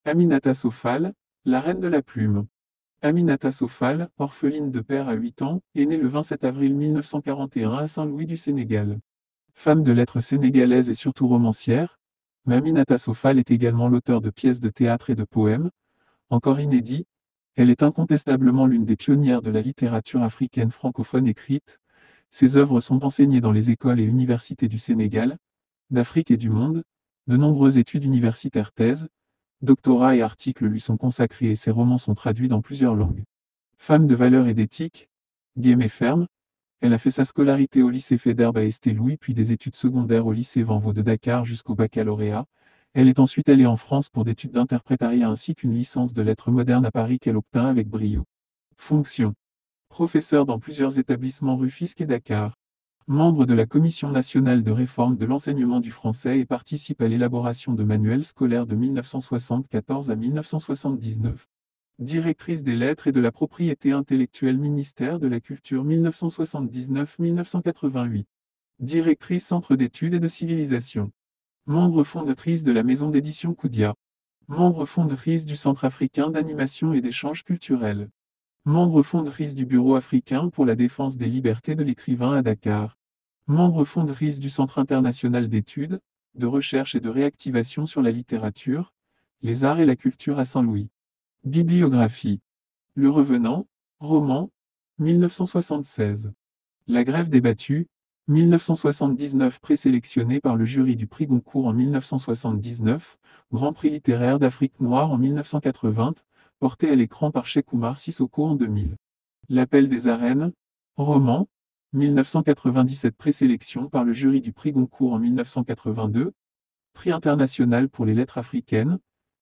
Aminata Sofal, la reine de la plume. Aminata Sofal, orpheline de père à 8 ans, est née le 27 avril 1941 à Saint-Louis du Sénégal. Femme de lettres sénégalaise et surtout romancière, mais Aminata Sofal est également l'auteur de pièces de théâtre et de poèmes. Encore inédits, elle est incontestablement l'une des pionnières de la littérature africaine francophone écrite. Ses œuvres sont enseignées dans les écoles et universités du Sénégal, d'Afrique et du monde. De nombreuses études universitaires, thèses, doctorats et articles lui sont consacrés et ses romans sont traduits dans plusieurs langues. Femme de valeur et d'éthique, gaie mais ferme, elle a fait sa scolarité au lycée Faidherbe à Esté-Louis puis des études secondaires au lycée Van Vaux de Dakar jusqu'au baccalauréat. Elle est ensuite allée en France pour d'études d'interprétariat ainsi qu'une licence de lettres modernes à Paris qu'elle obtint avec brio. Fonction. Professeur dans plusieurs établissements Rufisque et Dakar. Membre de la Commission nationale de réforme de l'enseignement du français et participe à l'élaboration de manuels scolaires de 1974 à 1979. Directrice des lettres et de la propriété intellectuelle ministère de la Culture 1979-1988. Directrice Centre d'études et de civilisation. Membre fondatrice de la maison d'édition Koudia. Membre fondatrice du Centre africain d'animation et d'échanges culturels. Membre fondatrice du Bureau africain pour la défense des libertés de l'écrivain à Dakar. Membre fondatrice du Centre international d'études, de recherche et de réactivation sur la littérature, les arts et la culture à Saint-Louis. Bibliographie. Le Revenant, roman, 1976. La Grève des Battus, 1979 présélectionné par le jury du prix Goncourt en 1979, Grand Prix littéraire d'Afrique noire en 1980, porté à l'écran par Cheikh Oumar Sissoko en 2000. L'Appel des arènes, roman, 1997 présélection par le jury du prix Goncourt en 1982, Prix international pour les lettres africaines,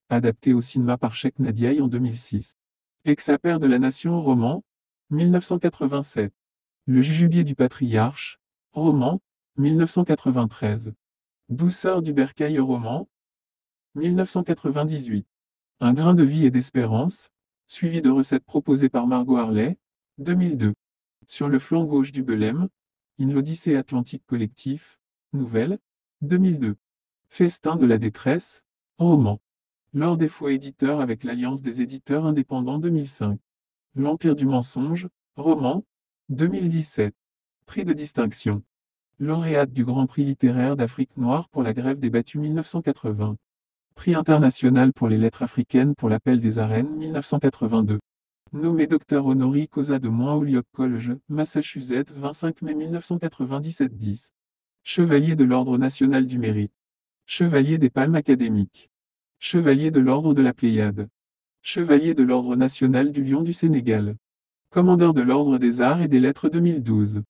adapté au cinéma par Cheikh Nadiaï en 2006. Ex-appert de la Nation roman, 1987. Le jujubier du patriarche, roman, 1993. Douceur du bercail roman, 1998. Un grain de vie et d'espérance, suivi de recettes proposées par Margot Harley, 2002. Sur le flanc gauche du Belém, l'Odyssée atlantique collectif, nouvelle, 2002. Festin de la détresse, roman. Laure Desfoix éditeur avec l'Alliance des éditeurs indépendants 2005. L'Empire du mensonge, roman, 2017. Prix de distinction. Lauréate du Grand Prix littéraire d'Afrique noire pour la Grève des Battus 1980. Prix international pour les lettres africaines pour l'Appel des arènes 1982. Nommé docteur honoris causa de Mount Holyoke College, Massachusetts 25 mai 1997 10. Chevalier de l'Ordre national du mérite. Chevalier des Palmes académiques. Chevalier de l'Ordre de la Pléiade. Chevalier de l'Ordre national du Lion du Sénégal. Commandeur de l'Ordre des Arts et des Lettres 2012.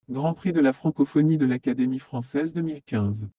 Grand Prix de la francophonie de l'Académie française 2015.